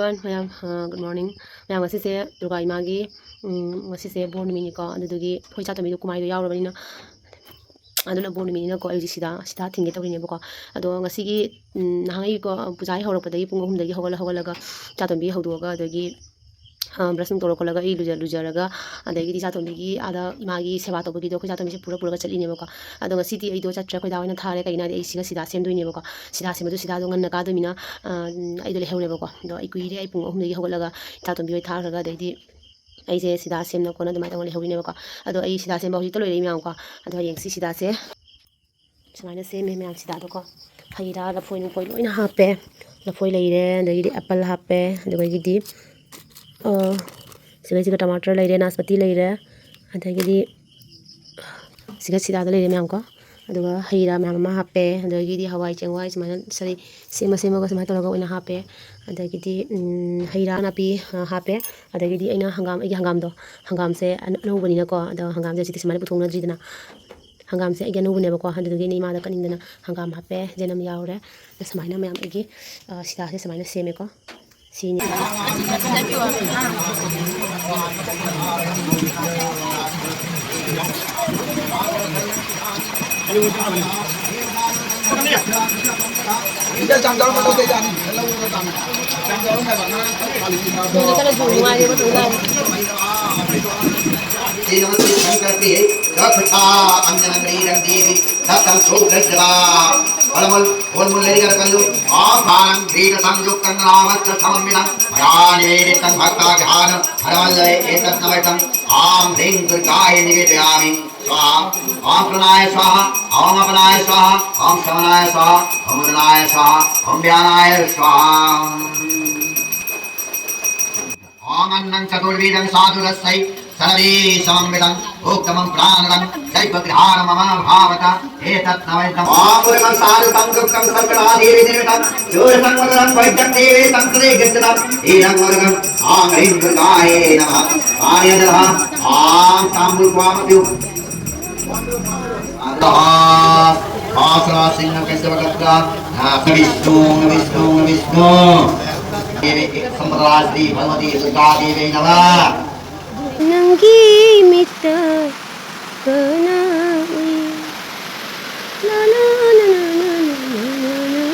everyone, mayam good morning. Mayam ngasise Durga Imagi ngasise born numini ko adugi phoi cha tomi kumai do yawrabanina aduna born numini ko ayi sida thinge tawrine bako ado ngasigi nahangai ko pujai horakpadagi pung 3 dagi hogalaga cha tomi hodoga adagi brushing torokola I lujaraga adagi cha tomi ada imagi seba tobagi do cha tomi pura chatline bako ado ngasiti ai do chatra khoi dawana thare kaina ai siga sida semdoine bako sida semadu sida do nganna ka do mina ai do le heure bako do ai kuire ai pung 3 dagi hogalaga cha tomi hoi tharaga adagi ai se sida semna kona dumai tangole heurine bako ado ai sida semba hoi to loire imam ko ado yengsi sida se sumaina se me myam sida do ko khaira la foi nu koi loina hape la foi leire adagi apple hape adagi siga टमाटर लेरे नाशपाती लेरे अदगी सिगा सिदा लेरे ma'am को अदुगा हईरा ma'am मा हापे अदगी हवाई चेंगवाई समान सरी सेमा सेमा समान तोरगा ओइना हापे अदगी हईरा नापी हापे अदगी अइना हंगाम से अनौबनिना को अद हंगाम से समान पुथोंना जिदना हंगाम से अनौबने बको अदगी नि मादा कनिंदना हंगाम हापे जेनम यावरे समान मैम अगी सिदा से समान सेमे को sini ओम प्रणय स्वाहा ओम अपनाय स्वाहा ओम शमनाय स्वाहा ओम उदनाय स्वाहा ओम व्यानाय स्वाहा ओम अन्नं चतुर्वेदं साधुरस्यै सर्वे समन्वितं उक्तमं प्राणदं दैवग्रहाणं मम भावता एतत् नवैतं ओम पुरमं साधुतं गुप्तं सर्वनादेवी निर्मितं योरसं वदनं वैद्यं देवी तन्त्रे गिद्धतं ईरं वरगं ओम ह्रीं दुर्गाय नमः आर्यदः ओम ताम्बुल्वामप्यु आसरा सिंह केशवगद्दा विष्णु विष्णु विष्णु देवी संपदास्ति भगवती दुर्गा देवी नमः नंगी मित बनाई ला ला ला ला ला ला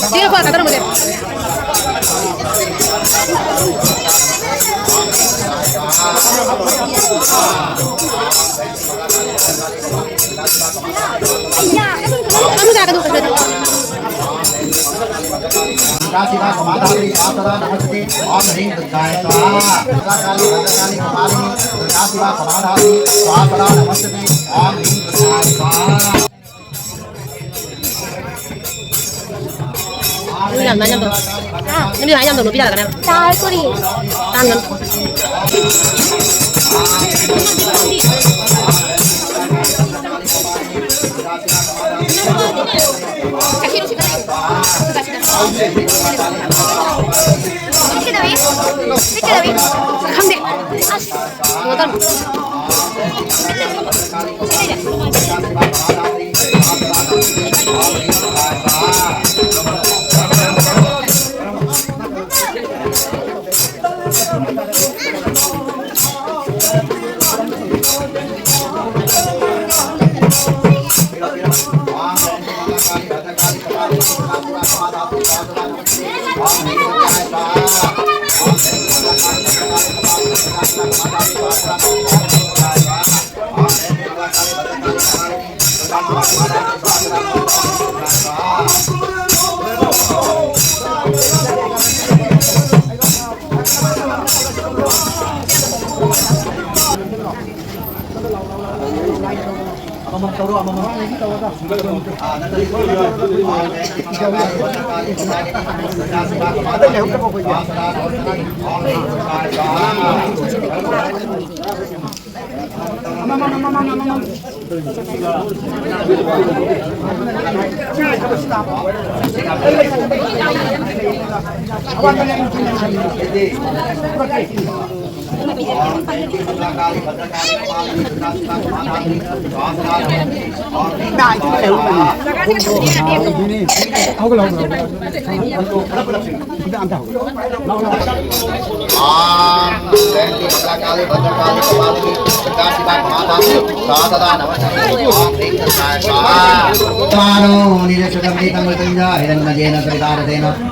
Siapa kata kamu? Kamu jangan dulu kerja. Kasihlah kemadani, asara namaste, om ring dukai swaha. Kali kemari, kasihlah kemadani, asara namaste, om ring dukai swaha. Ini làm nhầm rồi. Nó đi lại nhầm rồi, nó biết là cái nào. Sai cô đi. Tan ngân. Kasih lu sih kasih. Sedikit David. Kam deh. Nonton.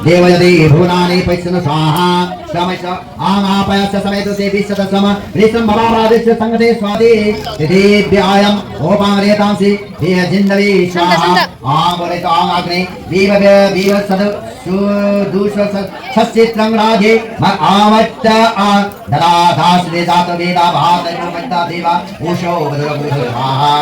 देवयदे भुवनानि पश्यन् स्वाहा श्रमश्च आमापयस्य समेत देवीश्च तस्म ऋषं भवारादिश्च संगते स्वादे देव्यायम् ओपामरेतांसि देह जिन्दवी स्वाहा आमरे तांग्ने विव सद सुदुष सचित्रं राजे आमट्ट ददाधास वेदात वेदा भात मत्ता देवा ओशो वदरभूष स्वाहा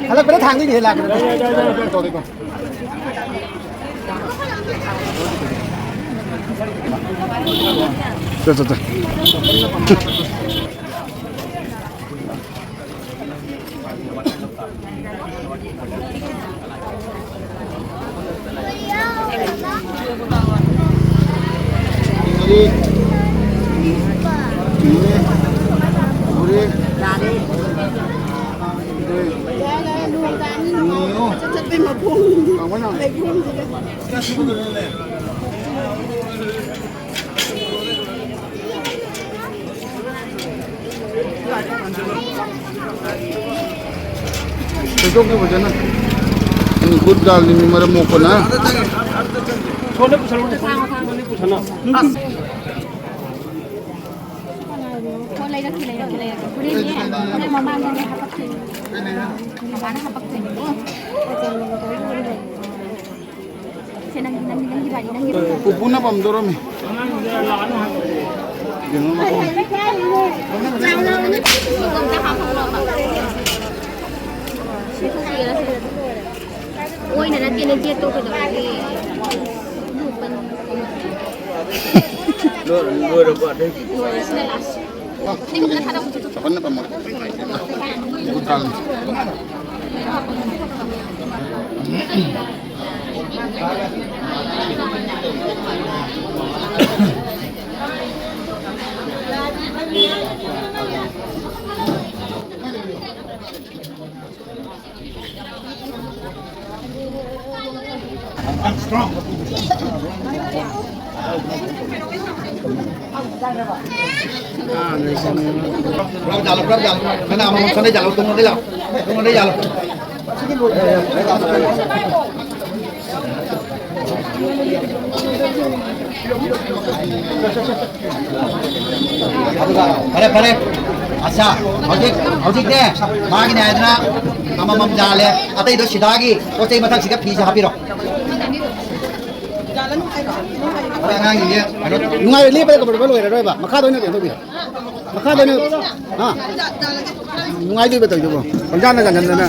Halak pada thang ni halak. Tuh. Itu ke bagaimana? Ini kudal ini meremuk na. Soalnya pusat ini pusat na. Kolay na. Ini mama na hapak sih. Mama na hapak sih. Pupuna pam dorong ni. Jangan aku. Ôi này là tiền lên chia tôi phải đợi cái Good traveling. Berapa jalan? Mana mau sana jalan tunggu dia jalan. Pare. अच्छा हौजिक ने मागिने आइदना अममम जाले अतै दो सिधागी ओचै मथक सिगा fees हापिरो ngang ini Nungai li pa ko ba lo ra ba makha do ne to bi makha do ne ha nungai li ba to jo kon jan na jan na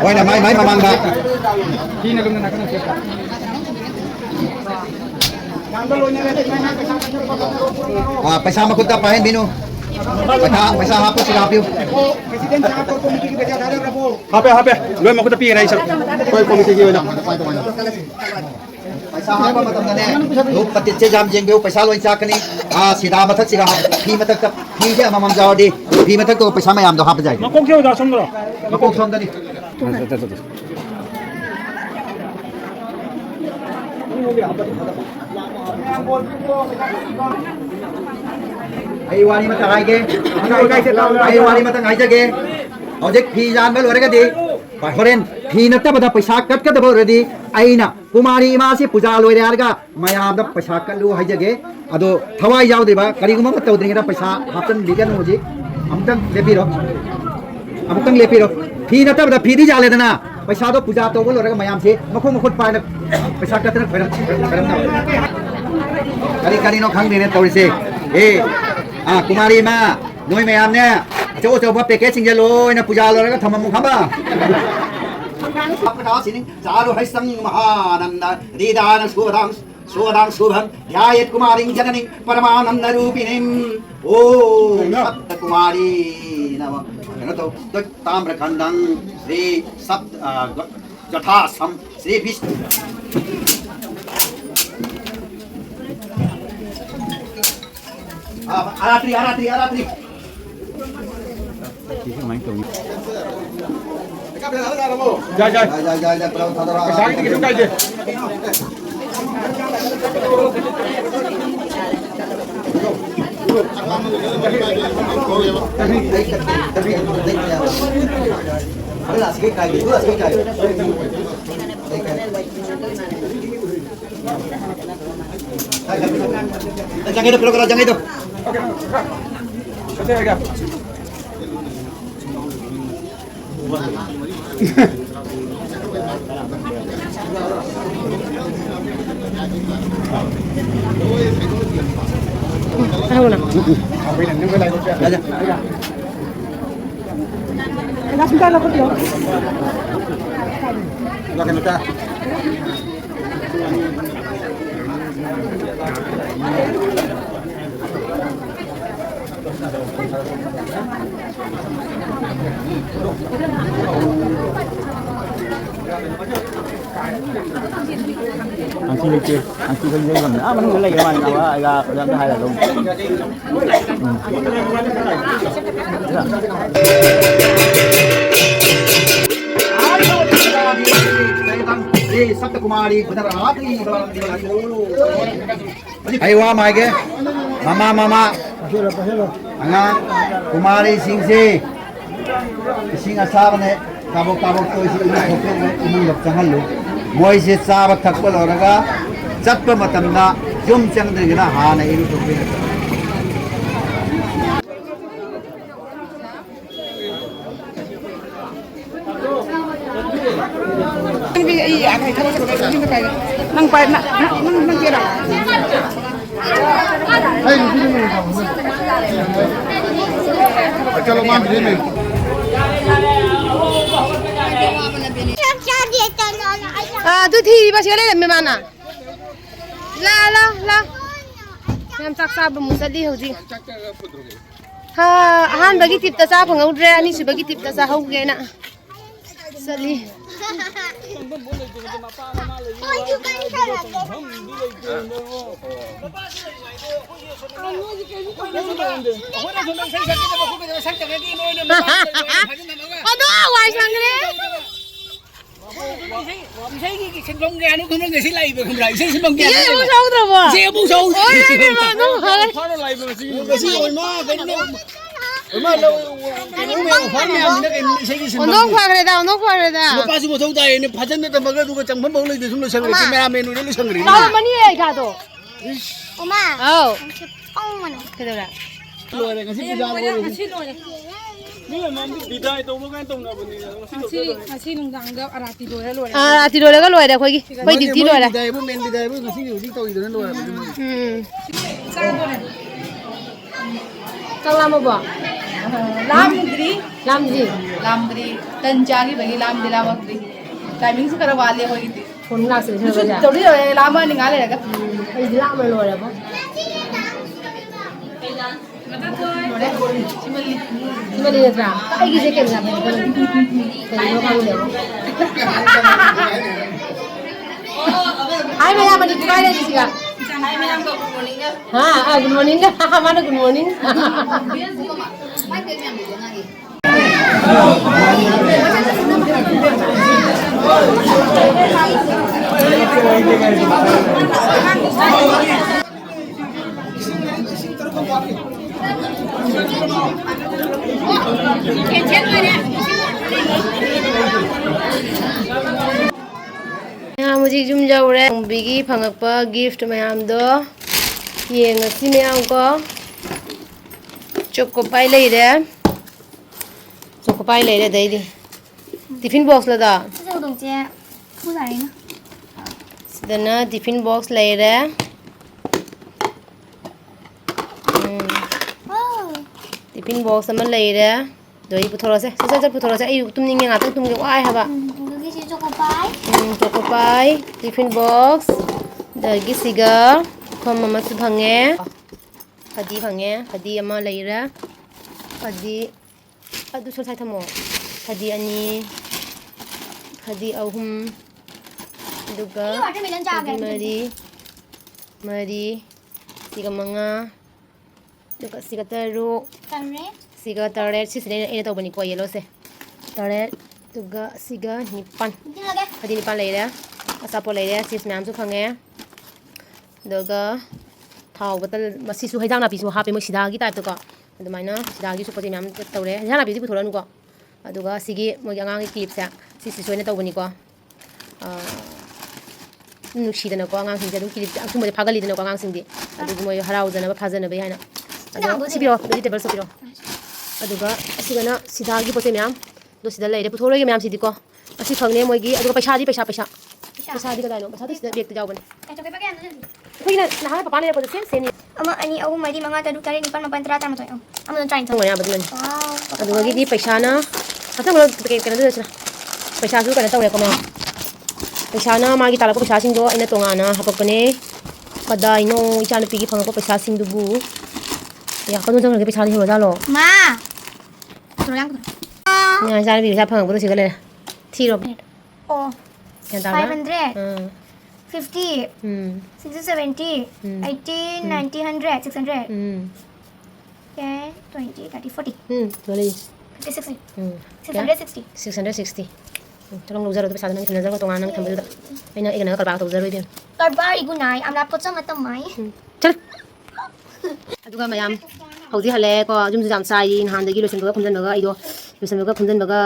oi na mai mamang ba ki na gam na kana se पैसा में खुद का pine बिनु पैसा हापो सिलापियो hape lo ma ko ta pi rai sa koi committee ki wala पैसा हापो मतलब ने लोग पतिचे जाम जेंगे पैसा लोइन चाकनी सीधा मथक सिगा फी मथक फी से ममम जाओडी फी मथक तो पैसा में याम दो हाप जाए makok kyo da sondro मकोक सोंदनी आई वाली मत आएगे आई वाली मत आए जगे और जे फी जान में लोरेगा दे होरेन फी नत्ता बदा पैसा कट कट बोरेदी आईना कुमारी इमा से पूजा लोरे आरगा मयाम द पैसा कलु हाय जगे अदो थवाई जाव देबा करिगुमा मत तौद्रिंगा पैसा हापन लिगन होजी अमतंग लेपिरो फी नत्ता बदा फी दी जाले दना पैसा दो पूजा तो बोल लोरेगा मयाम से मखो मखुत पान पैसा कटन फरम करी नो खंग देने तौरी से ए कुमारी मा नोई मयाम ने चो पैकेज सिंगे लोय ना पूजा लोरेगा थममु खबा अपकासिनी चारु हरिसंग महानंद दीदान सोदां शुभं ध्यायेत् कुमारीं जननीं परमानंद रूपिणीं ओम सप्त कुमारी नमः तो ताम्रखंडं श्री सप्त जटासम Shri Vishnu आरात्रि ja kalau thadara sa ki ki kai de Adalah sikit kaya, dua sikit kaya. Jangan itu, kalau jangan itu. Oke. Oke, agak. Tahu na. Sebentar lah kau. Lakan kita. Anh xin chơi gần nữa mình cái này cái màn nào á ra làm cái hai là luôn सप्त कुमारी आई वाह मायके मामा अंगा कुमारी सिंह से सिंह असाब ने काबोक तो इसी इमुंग लग चंगल लो मोई से चाब थकपल होरगा चत्प मतमना जुम चंद्रगिना हाना इरु थोपे nang pa na nang kira चलो मान दे में tu thi ba sele me mana la yam sak sa ba musali hoji ꯑꯍꯥꯟꯕꯒꯤ ꯇꯤꯞꯇ ꯆꯥ ꯐꯪꯍꯧꯗ꯭ꯔꯦ ꯑꯅꯤꯁꯨꯕꯒꯤ ꯇꯤꯞꯇ ꯆꯥꯍꯧꯒꯦꯅ ꯆꯠꯂꯤ ꯑꯗꯣ ꯋꯥꯏ ꯁꯪꯈ꯭ꯔꯦ 이세기 생성계하는 그런 것이 라이브 그런 이세 생성계 이게 뭐 사오더라고 제부 사오 너무 가라 바로 라이브 것이 얼마 얼마 언덕 파그래다 언덕 파그래다 빠지고 더우다 얘는 파전에다 먹어도 그 장판 먹을 때 숨을 생그리 카메라 메뉴를 생그리 나도 많이 해 가도 엄마, 아우 어머나. 그래라 로에 같이 비자 아 뒤로래가 로래 거기 거기 뒤로래 비다이브 맨 비다이브 같이 우리 또 이러는 로에 짱라모 봐 लामद्री 람지 लामद्री तंजागी बगी लामद्री लामद्री टाइमिंग से करवा ले होगी थी 돈 락스 저러자 थोड़ी लामा निकाले रहेगा 이제 라면 로래 봐 이거리 얘들아 딸기 새끼를 잡아 이거 가면 돼 아이 매야 많이 누가 해야 지가 हाँ गुड मॉर्निंग हमारा गुड मॉर्निंग मुझे जुम जाऊरे बिगी फंगप गिफ्ट मैम दो ये ngasi मैम को चोको पाई ले रे दे दी टिफिन बॉक्स लदा这东西不咋人呢。 सिदना टिफिन बॉक्स ले रे 哦， टिफिन बॉक्स अमा ले रे दो ई पुथोरा से सजा पुथोरा से आई तुम निंगे ngata तुम के वाई हबा 这个是 choco pie。 चोको पाई टिफिन बॉक्स दगी सिगा खम अमा सु भंगे फदी अमा ले रे फदी अदु सो साइ थमो फदी अनि फदी अहुम दुगा 一会儿这没人炸 फदी मरी सिगा मंगा दुगा सिगा तरु 感觉 सिगा तरे सिसने एने तोबनी को येलो से तरे दुगा सिगा निपान 听了该。 फदी निपान ले रे असापो ले रे सिस मैम सु फंगे दुगा थाव बतल मसीसु हैजांग नापीसु हापे मो सिदागी टाइप तो को अदुमाइना सिदागी सु पते मैम तौरे हैजांग नापीसु पुथोरनु को अदुगा सिगी मो यांगांग क्लिप से सिसि सोइने तौबनी को नुक्सीदना को आंगांग सिंग अदुम क्लिप अथुम फागलीदना को आंगांग सिंगदी अदुगु मो हराउदना फाजनबे हाइना अदो सिबिरो वेजिटेबल सपिरो अदुगा असिगना सिदागी पोते मैम दो सिदा लेरे पुथोरगे मैम सिदी को असि फंगने मोगी अदुगा पैसादी कदाइनो पैसा सिदा बेक जावबने 哎，这个不干的。 खुइना नहा पपा ने पदे सेन 엄마 아니 어우 말이 망아 자루 다리 니빨 마반 트라 타마 토요. 아무도 짜인 터. संगया बदलन 와우. अदुगी पैसाना असा बोलो के दसना पैसासु कने तौरे को पैसाना मागी ताला को पैसा सिंदो अइना तोंगाना हपकने कदाइनो इचान पिगी फंगको पैसा सिंदुबु या कनु जंग के पैसा नि हो जालो 마. 그냥 nya जार भी पैसा फंगबो सिगले थीरो 어. क्या ताला 500 50 60 70 80 90 100 600 10 20 30 40 बोले 50 60 क्या 660 660 तोंग लो जरो पैसा नंग थन जरो तोंगा नंग थंबुदा अइना एगना करबा तो जरो बिन Barbar igunay amna potsa matamay. चल अदुगा मयाम हौजी हले को जुम जुम साई नहानदगी लोसनबगा खुंजनबगा इदो लोसनबगा खुंजनबगा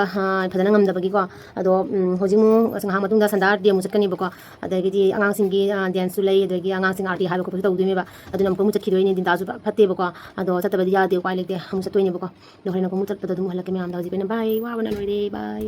फदना ngamdabagi को अदो हौजिमु संहा मतुंदा संदा डेमु चटकनी बको अदगी आंगांग सिंगी डांस सु लई अदगी आंगांग सिंग आरटी हाबको फतो दुमेबा अदुना मु चटखिदोइनी दिन दाजु फते बको अदो चतबदी यादे उपाय लेते हम चतोइने बको लोहरेना को मु चटपदा दुम हलके म्याम दाजि पेना बाय वा बना लोइरे बाय